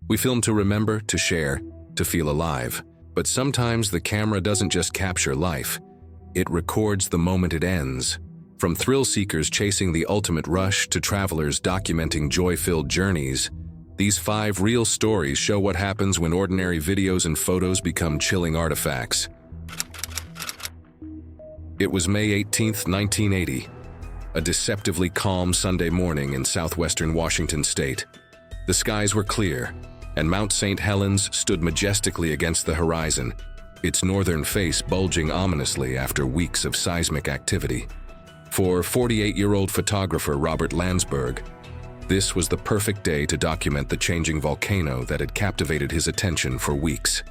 We film to remember, to share, to feel alive. But sometimes the camera doesn't just capture life. It records the moment it ends. From thrill-seekers chasing the ultimate rush to travelers documenting joy-filled journeys, these 5 real stories show what happens when ordinary videos and photos become chilling artifacts. It was May 18, 1980, a deceptively calm Sunday morning in southwestern Washington state. The skies were clear, and Mount St. Helens stood majestically against the horizon, its northern face bulging ominously after weeks of seismic activity. For 48-year-old photographer Robert Landsberg, this was the perfect day to document the changing volcano that had captivated his attention for weeks.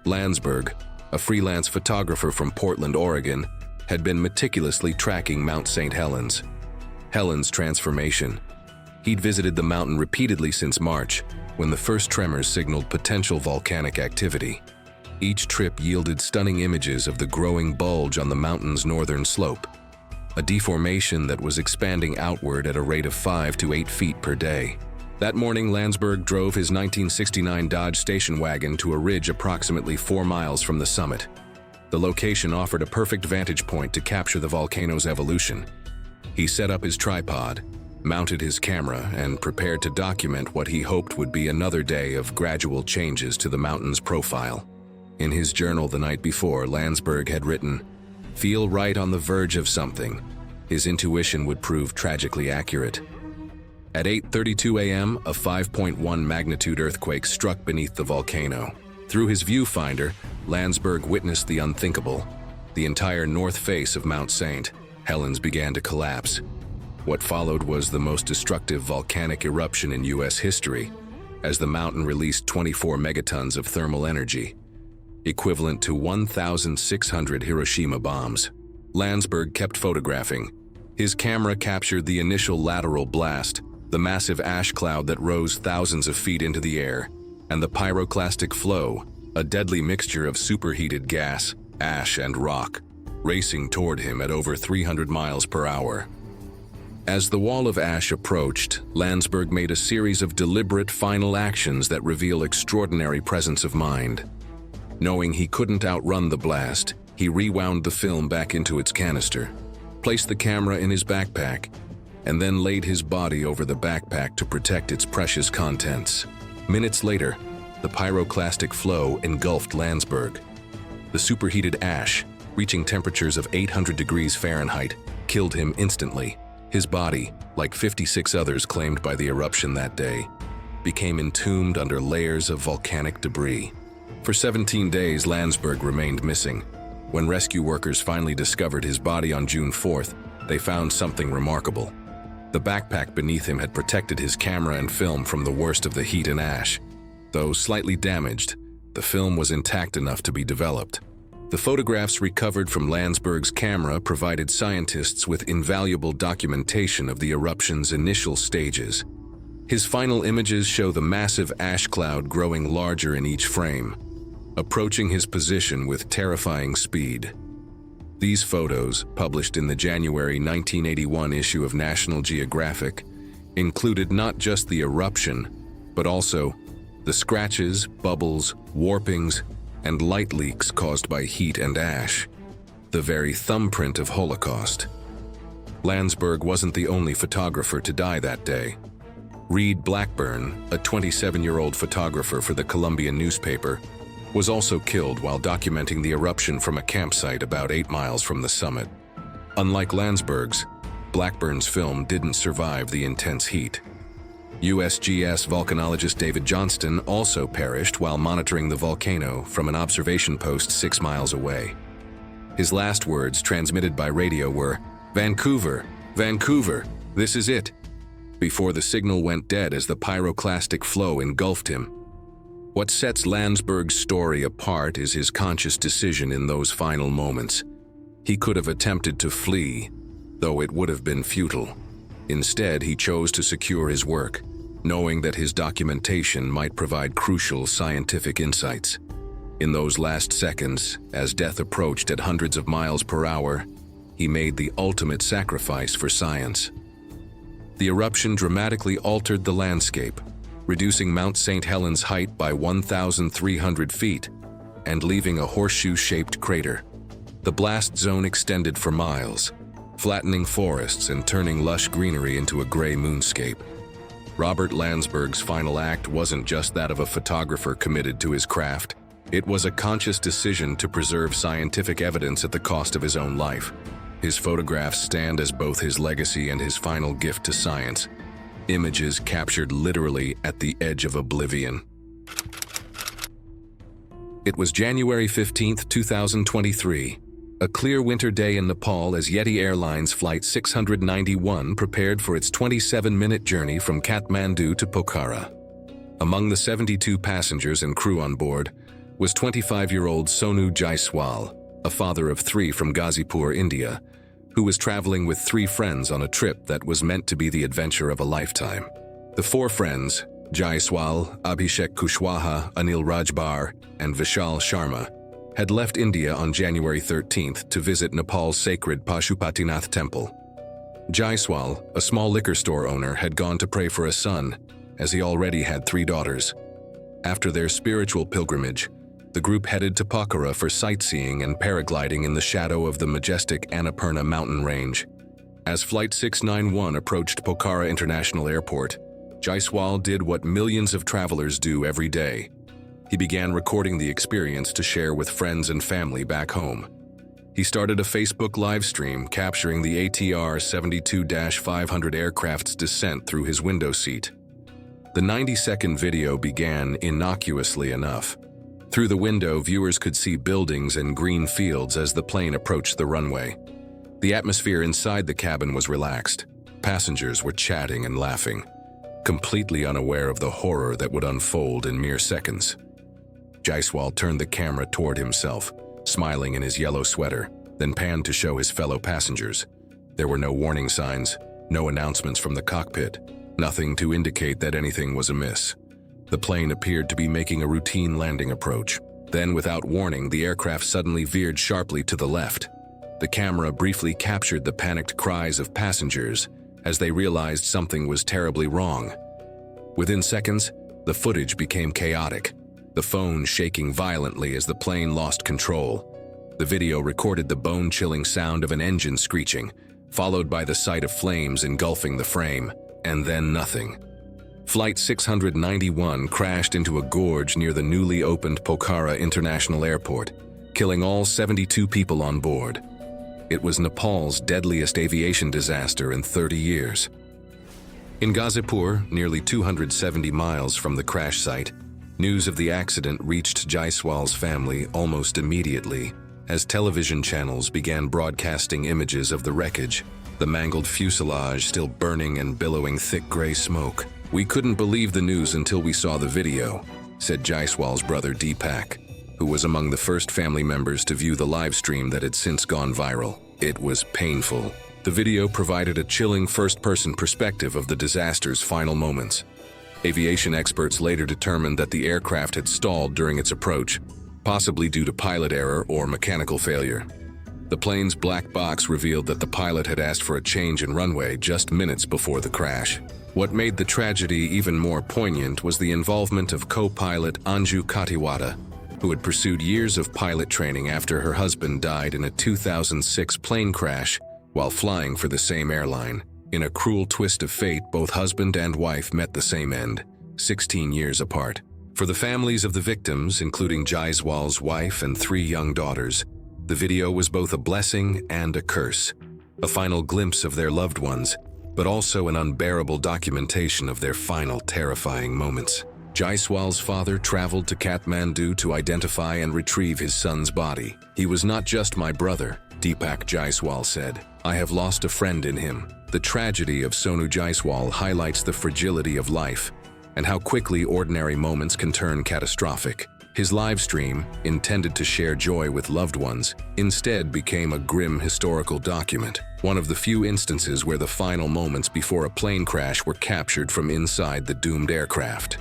Landsberg, a freelance photographer from Portland, Oregon, had been meticulously tracking Mount St. Helens. Helens' transformation. He'd visited the mountain repeatedly since March, when the first tremors signaled potential volcanic activity. Each trip yielded stunning images of the growing bulge on the mountain's northern slope, a deformation that was expanding outward at a rate of 5 to 8 feet per day. That morning, Landsberg drove his 1969 Dodge station wagon to a ridge approximately 4 miles from the summit. The location offered a perfect vantage point to capture the volcano's evolution. He set up his tripod, mounted his camera, and prepared to document what he hoped would be another day of gradual changes to the mountain's profile. In his journal the night before, Landsberg had written, "Feel right on the verge of something." His intuition would prove tragically accurate. At 8:32 a.m., a 5.1 magnitude earthquake struck beneath the volcano. Through his viewfinder, Landsberg witnessed the unthinkable. The entire north face of Mount St. Helens began to collapse. What followed was the most destructive volcanic eruption in U.S. history, as the mountain released 24 megatons of thermal energy, equivalent to 1,600 Hiroshima bombs. Landsberg kept photographing. His camera captured the initial lateral blast, the massive ash cloud that rose thousands of feet into the air, and the pyroclastic flow, a deadly mixture of superheated gas, ash, and rock, racing toward him at over 300 miles per hour. As the wall of ash approached, Landsberg made a series of deliberate final actions that reveal extraordinary presence of mind. Knowing he couldn't outrun the blast, he rewound the film back into its canister, placed the camera in his backpack, and then laid his body over the backpack to protect its precious contents. Minutes later, the pyroclastic flow engulfed Landsberg. The superheated ash, reaching temperatures of 800 degrees Fahrenheit, killed him instantly. His body, like 56 others claimed by the eruption that day, became entombed under layers of volcanic debris. For 17 days, Landsberg remained missing. When rescue workers finally discovered his body on June 4th, they found something remarkable. The backpack beneath him had protected his camera and film from the worst of the heat and ash. Though slightly damaged, the film was intact enough to be developed. The photographs recovered from Landsberg's camera provided scientists with invaluable documentation of the eruption's initial stages. His final images show the massive ash cloud growing larger in each frame, approaching his position with terrifying speed. These photos, published in the January 1981 issue of National Geographic, included not just the eruption, but also the scratches, bubbles, warpings, and light leaks caused by heat and ash, the very thumbprint of Holocaust. Landsberg wasn't the only photographer to die that day. Reed Blackburn, a 27-year-old photographer for the Columbian newspaper, was also killed while documenting the eruption from a campsite about 8 miles from the summit. Unlike Landsberg's, Blackburn's film didn't survive the intense heat. USGS volcanologist David Johnston also perished while monitoring the volcano from an observation post 6 miles away. His last words, transmitted by radio, were, "Vancouver, Vancouver, this is it," before the signal went dead as the pyroclastic flow engulfed him. What sets Landsberg's story apart is his conscious decision in those final moments. He could have attempted to flee, though it would have been futile. Instead, he chose to secure his work, knowing that his documentation might provide crucial scientific insights. In those last seconds, as death approached at hundreds of miles per hour, he made the ultimate sacrifice for science. The eruption dramatically altered the landscape. reducing Mount St. Helens' height by 1,300 feet and leaving a horseshoe-shaped crater. The blast zone extended for miles, flattening forests and turning lush greenery into a gray moonscape. Robert Landsberg's final act wasn't just that of a photographer committed to his craft. It was a conscious decision to preserve scientific evidence at the cost of his own life. His photographs stand as both his legacy and his final gift to science. Images captured literally at the edge of oblivion. It was January 15, 2023, a clear winter day in Nepal as Yeti Airlines Flight 691 prepared for its 27-minute journey from Kathmandu to Pokhara. Among the 72 passengers and crew on board was 25-year-old Sonu Jaiswal, a father of 3 from Ghazipur, India, who was traveling with 3 friends on a trip that was meant to be the adventure of a lifetime. The 4 friends, Jaiswal, Abhishek Kushwaha, Anil Rajbar, and Vishal Sharma, had left India on January 13th to visit Nepal's sacred Pashupatinath temple. Jaiswal, a small liquor store owner, had gone to pray for a son, as he already had 3 daughters. After their spiritual pilgrimage, the group headed to Pokhara for sightseeing and paragliding in the shadow of the majestic Annapurna mountain range. As Flight 691 approached Pokhara International Airport, Jaiswal did what millions of travelers do every day. He began recording the experience to share with friends and family back home. He started a Facebook live stream capturing the ATR 72-500 aircraft's descent through his window seat. The 90-second video began innocuously enough. Through the window, viewers could see buildings and green fields as the plane approached the runway. The atmosphere inside the cabin was relaxed. Passengers were chatting and laughing, completely unaware of the horror that would unfold in mere seconds. Jaiswal turned the camera toward himself, smiling in his yellow sweater, then panned to show his fellow passengers. There were no warning signs, no announcements from the cockpit, nothing to indicate that anything was amiss. The plane appeared to be making a routine landing approach. Then, without warning, the aircraft suddenly veered sharply to the left. The camera briefly captured the panicked cries of passengers as they realized something was terribly wrong. Within seconds, the footage became chaotic, the phone shaking violently as the plane lost control. The video recorded the bone-chilling sound of an engine screeching, followed by the sight of flames engulfing the frame, and then nothing. Flight 691 crashed into a gorge near the newly opened Pokhara International Airport, killing all 72 people on board. It was Nepal's deadliest aviation disaster in 30 years. In Ghazipur, nearly 270 miles from the crash site, news of the accident reached Jaiswal's family almost immediately as television channels began broadcasting images of the wreckage, the mangled fuselage still burning and billowing thick gray smoke. "We couldn't believe the news until we saw the video," said Jaiswal's brother Deepak, who was among the first family members to view the live stream that had since gone viral. "It was painful." The video provided a chilling first-person perspective of the disaster's final moments. Aviation experts later determined that the aircraft had stalled during its approach, possibly due to pilot error or mechanical failure. The plane's black box revealed that the pilot had asked for a change in runway just minutes before the crash. What made the tragedy even more poignant was the involvement of co-pilot Anju Katiwada, who had pursued years of pilot training after her husband died in a 2006 plane crash while flying for the same airline. In a cruel twist of fate, both husband and wife met the same end, 16 years apart. For the families of the victims, including Jaiswal's wife and 3 young daughters, the video was both a blessing and a curse, a final glimpse of their loved ones, but also an unbearable documentation of their final terrifying moments. Jaiswal's father traveled to Kathmandu to identify and retrieve his son's body. "He was not just my brother," Deepak Jaiswal said. "I have lost a friend in him." The tragedy of Sonu Jaiswal highlights the fragility of life and how quickly ordinary moments can turn catastrophic. His live stream, intended to share joy with loved ones, instead became a grim historical document, one of the few instances where the final moments before a plane crash were captured from inside the doomed aircraft.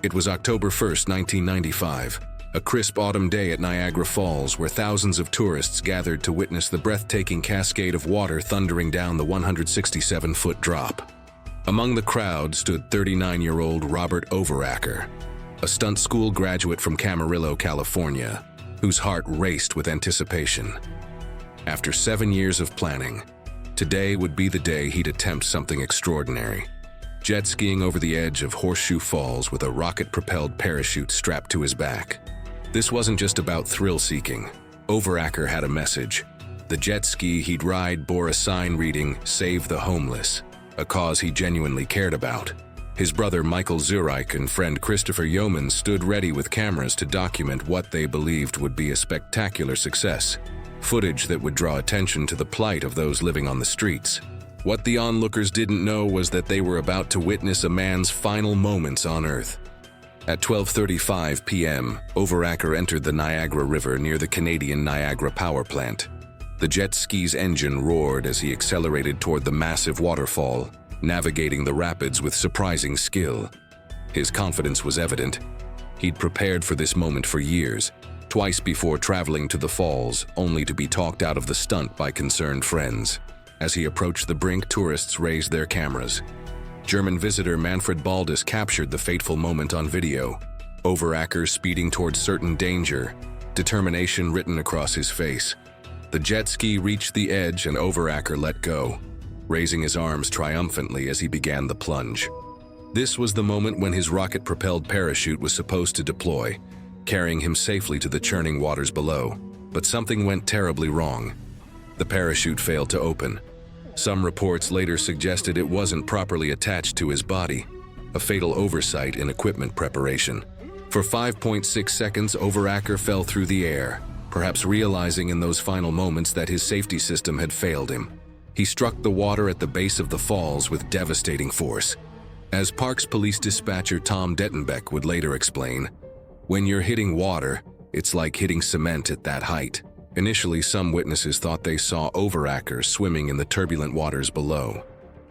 It was October 1st, 1995, a crisp autumn day at Niagara Falls where thousands of tourists gathered to witness the breathtaking cascade of water thundering down the 167-foot drop. Among the crowd stood 39-year-old Robert Overacker, a stunt school graduate from Camarillo, California, whose heart raced with anticipation. After 7 years of planning, today would be the day he'd attempt something extraordinary. Jet skiing over the edge of Horseshoe Falls with a rocket-propelled parachute strapped to his back. This wasn't just about thrill-seeking. Overacker had a message. The jet ski he'd ride bore a sign reading, "Save the Homeless," a cause he genuinely cared about. His brother Michael Zurich and friend Christopher Yeoman stood ready with cameras to document what they believed would be a spectacular success. Footage that would draw attention to the plight of those living on the streets. What the onlookers didn't know was that they were about to witness a man's final moments on Earth. At 12:35 p.m., Overacker entered the Niagara River near the Canadian Niagara Power Plant. The jet ski's engine roared as he accelerated toward the massive waterfall, navigating the rapids with surprising skill. His confidence was evident. He'd prepared for this moment for years, twice before traveling to the falls, only to be talked out of the stunt by concerned friends. As he approached the brink, tourists raised their cameras. German visitor Manfred Baldus captured the fateful moment on video. Overacker speeding towards certain danger, determination written across his face. The jet ski reached the edge and Overacker let go, raising his arms triumphantly as he began the plunge. This was the moment when his rocket-propelled parachute was supposed to deploy, carrying him safely to the churning waters below. But something went terribly wrong. The parachute failed to open. Some reports later suggested it wasn't properly attached to his body, a fatal oversight in equipment preparation. For 5.6 seconds, Overacker fell through the air, perhaps realizing in those final moments that his safety system had failed him. He struck the water at the base of the falls with devastating force. As Parks Police Dispatcher Tom Dettenbeck would later explain, "When you're hitting water, it's like hitting cement at that height." Initially, some witnesses thought they saw Overacker swimming in the turbulent waters below.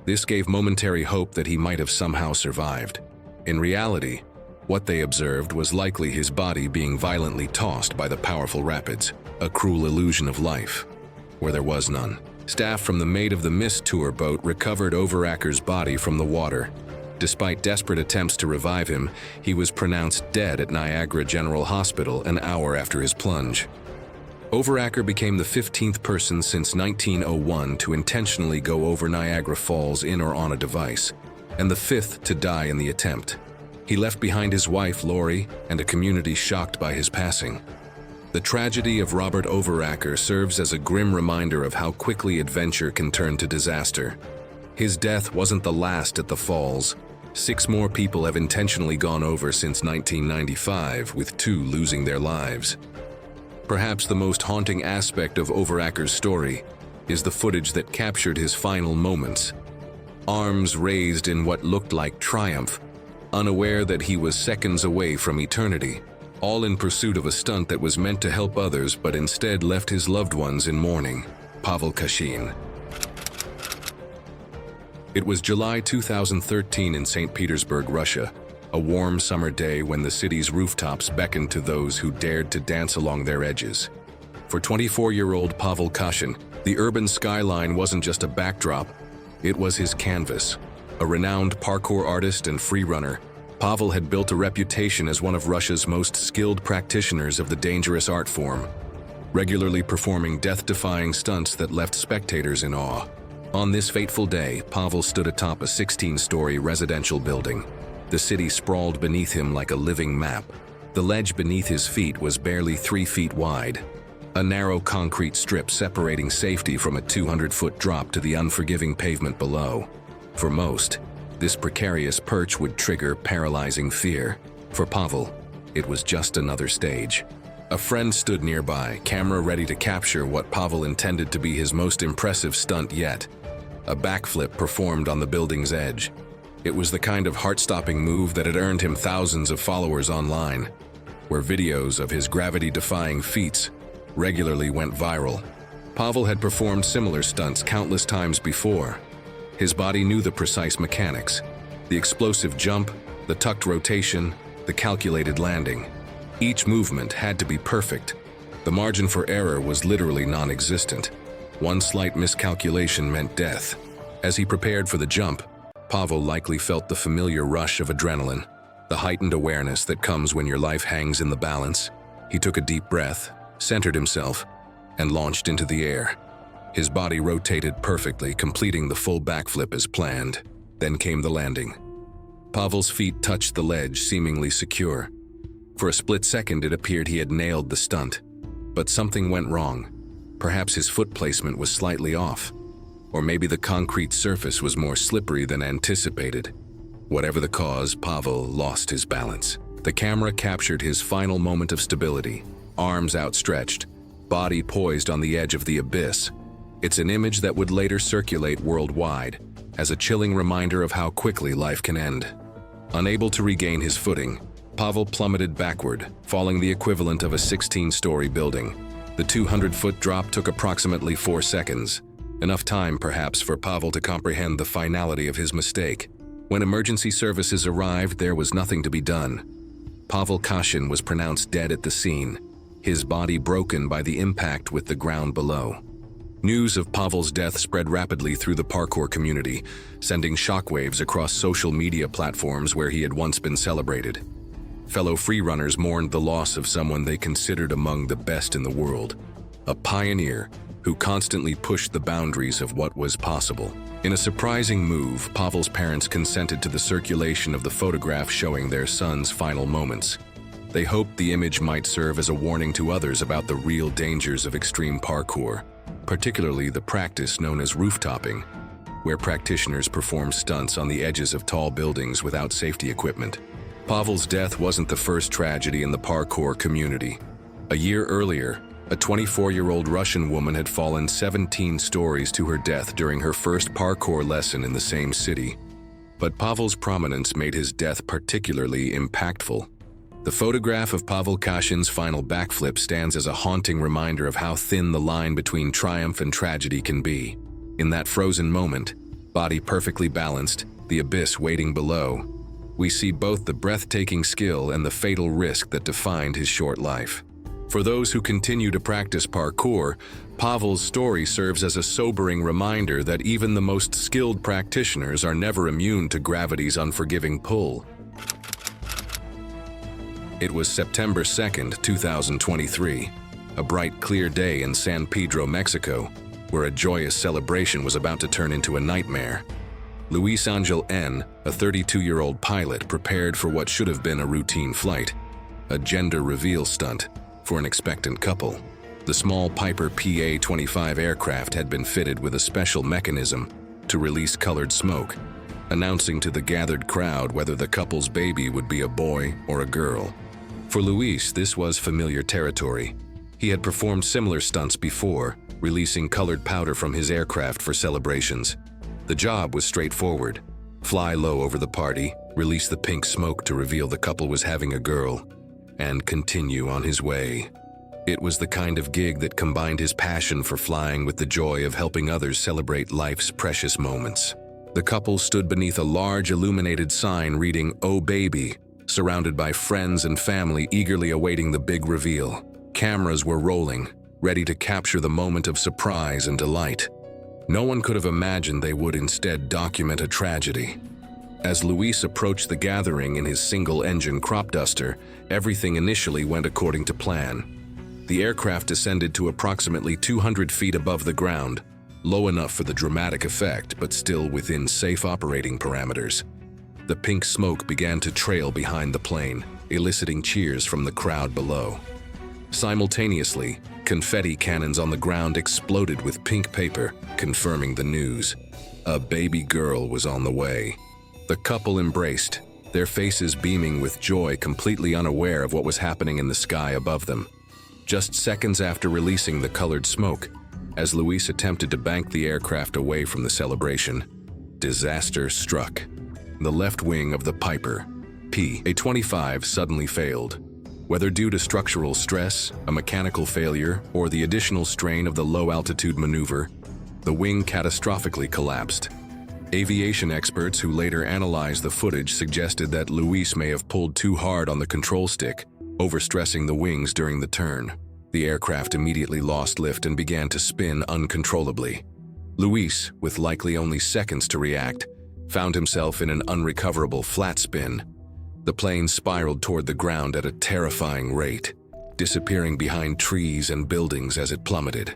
This gave momentary hope that he might have somehow survived. In reality, what they observed was likely his body being violently tossed by the powerful rapids, a cruel illusion of life, where there was none. Staff from the Maid of the Mist tour boat recovered Overacker's body from the water. Despite desperate attempts to revive him, he was pronounced dead at Niagara General Hospital an hour after his plunge. Overacker became the 15th person since 1901 to intentionally go over Niagara Falls in or on a device, and the 5th to die in the attempt. He left behind his wife, Lori, and a community shocked by his passing. The tragedy of Robert Overacker serves as a grim reminder of how quickly adventure can turn to disaster. His death wasn't the last at the falls. 6 more people have intentionally gone over since 1995, with 2 losing their lives. Perhaps the most haunting aspect of Overacker's story is the footage that captured his final moments. Arms raised in what looked like triumph, unaware that he was seconds away from eternity, all in pursuit of a stunt that was meant to help others but instead left his loved ones in mourning. Pavel Kashin. It was July 2013 in St. Petersburg, Russia, a warm summer day when the city's rooftops beckoned to those who dared to dance along their edges. For 24-year-old Pavel Kashin, the urban skyline wasn't just a backdrop, it was his canvas. A renowned parkour artist and freerunner, Pavel had built a reputation as one of Russia's most skilled practitioners of the dangerous art form, regularly performing death-defying stunts that left spectators in awe. On this fateful day, Pavel stood atop a 16-story residential building. The city sprawled beneath him like a living map. The ledge beneath his feet was barely 3 feet wide, a narrow concrete strip separating safety from a 200-foot drop to the unforgiving pavement below. For most, this precarious perch would trigger paralyzing fear. For Pavel, it was just another stage. A friend stood nearby, camera ready to capture what Pavel intended to be his most impressive stunt yet. A backflip performed on the building's edge. It was the kind of heart-stopping move that had earned him thousands of followers online, where videos of his gravity-defying feats regularly went viral. Pavel had performed similar stunts countless times before. His body knew the precise mechanics, the explosive jump, the tucked rotation, the calculated landing. Each movement had to be perfect. The margin for error was literally non-existent. One slight miscalculation meant death. As he prepared for the jump, Pavel likely felt the familiar rush of adrenaline, the heightened awareness that comes when your life hangs in the balance. He took a deep breath, centered himself, and launched into the air. His body rotated perfectly, completing the full backflip as planned. Then came the landing. Pavel's feet touched the ledge, seemingly secure. For a split second, it appeared he had nailed the stunt. But something went wrong. Perhaps his foot placement was slightly off. Or maybe the concrete surface was more slippery than anticipated. Whatever the cause, Pavel lost his balance. The camera captured his final moment of stability, arms outstretched, body poised on the edge of the abyss. It's an image that would later circulate worldwide, as a chilling reminder of how quickly life can end. Unable to regain his footing, Pavel plummeted backward, falling the equivalent of a 16-story building. The 200-foot drop took approximately 4 seconds, enough time perhaps for Pavel to comprehend the finality of his mistake. When emergency services arrived, there was nothing to be done. Pavel Kashin was pronounced dead at the scene, his body broken by the impact with the ground below. News of Pavel's death spread rapidly through the parkour community, sending shockwaves across social media platforms where he had once been celebrated. Fellow freerunners mourned the loss of someone they considered among the best in the world, a pioneer who constantly pushed the boundaries of what was possible. In a surprising move, Pavel's parents consented to the circulation of the photograph showing their son's final moments. They hoped the image might serve as a warning to others about the real dangers of extreme parkour, particularly the practice known as rooftoping, where practitioners perform stunts on the edges of tall buildings without safety equipment. Pavel's death wasn't the first tragedy in the parkour community. A year earlier, a 24-year-old Russian woman had fallen 17 stories to her death during her first parkour lesson in the same city. But Pavel's prominence made his death particularly impactful. The photograph of Pavel Kashin's final backflip stands as a haunting reminder of how thin the line between triumph and tragedy can be. In that frozen moment, body perfectly balanced, the abyss waiting below, we see both the breathtaking skill and the fatal risk that defined his short life. For those who continue to practice parkour, Pavel's story serves as a sobering reminder that even the most skilled practitioners are never immune to gravity's unforgiving pull. It was September 2nd, 2023, a bright, clear day in San Pedro, Mexico, where a joyous celebration was about to turn into a nightmare. Luis Angel N., a 32-year-old pilot, prepared for what should have been a routine flight, a gender reveal stunt for an expectant couple. The small Piper PA-25 aircraft had been fitted with a special mechanism to release colored smoke, announcing to the gathered crowd whether the couple's baby would be a boy or a girl. For Luis, this was familiar territory. He had performed similar stunts before, releasing colored powder from his aircraft for celebrations. The job was straightforward: fly low over the party, release the pink smoke to reveal the couple was having a girl, and continue on his way. It was the kind of gig that combined his passion for flying with the joy of helping others celebrate life's precious moments. The couple stood beneath a large illuminated sign reading "Oh Baby," surrounded by friends and family eagerly awaiting the big reveal. Cameras were rolling, ready to capture the moment of surprise and delight. No one could have imagined they would instead document a tragedy. As Luis approached the gathering in his single-engine crop duster, everything initially went according to plan. The aircraft descended to approximately 200 feet above the ground, low enough for the dramatic effect, but still within safe operating parameters. The pink smoke began to trail behind the plane, eliciting cheers from the crowd below. Simultaneously, confetti cannons on the ground exploded with pink paper, confirming the news. A baby girl was on the way. The couple embraced, their faces beaming with joy, completely unaware of what was happening in the sky above them. Just seconds after releasing the colored smoke, as Luis attempted to bank the aircraft away from the celebration, disaster struck. The left wing of the Piper PA-25 suddenly failed. Whether due to structural stress, a mechanical failure, or the additional strain of the low-altitude maneuver, the wing catastrophically collapsed. Aviation experts who later analyzed the footage suggested that Luis may have pulled too hard on the control stick, overstressing the wings during the turn. The aircraft immediately lost lift and began to spin uncontrollably. Luis, with likely only seconds to react, found himself in an unrecoverable flat spin. The plane spiraled toward the ground at a terrifying rate, disappearing behind trees and buildings as it plummeted.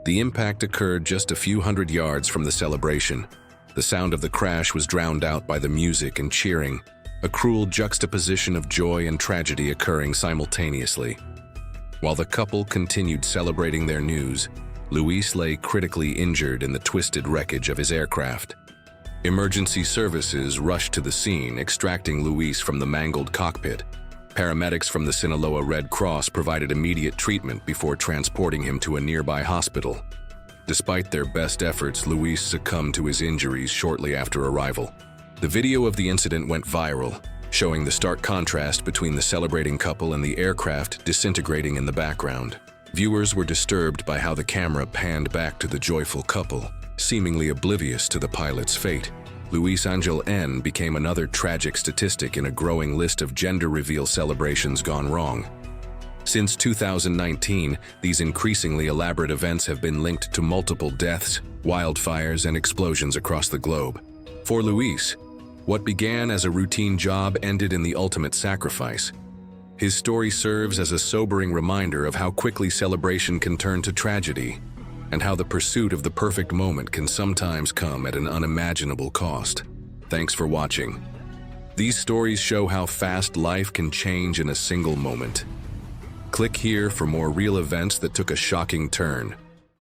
The impact occurred just a few hundred yards from the celebration. The sound of the crash was drowned out by the music and cheering, a cruel juxtaposition of joy and tragedy occurring simultaneously. While the couple continued celebrating their news, Luis lay critically injured in the twisted wreckage of his aircraft. Emergency services rushed to the scene, extracting Luis from the mangled cockpit. Paramedics from the Sinaloa Red Cross provided immediate treatment before transporting him to a nearby hospital. Despite their best efforts, Luis succumbed to his injuries shortly after arrival. The video of the incident went viral, showing the stark contrast between the celebrating couple and the aircraft disintegrating in the background. Viewers were disturbed by how the camera panned back to the joyful couple, seemingly oblivious to the pilot's fate. Luis Angel N. became another tragic statistic in a growing list of gender reveal celebrations gone wrong. Since 2019, these increasingly elaborate events have been linked to multiple deaths, wildfires, and explosions across the globe. For Luis, what began as a routine job ended in the ultimate sacrifice. His story serves as a sobering reminder of how quickly celebration can turn to tragedy, and how the pursuit of the perfect moment can sometimes come at an unimaginable cost. Thanks for watching. These stories show how fast life can change in a single moment. Click here for more real events that took a shocking turn.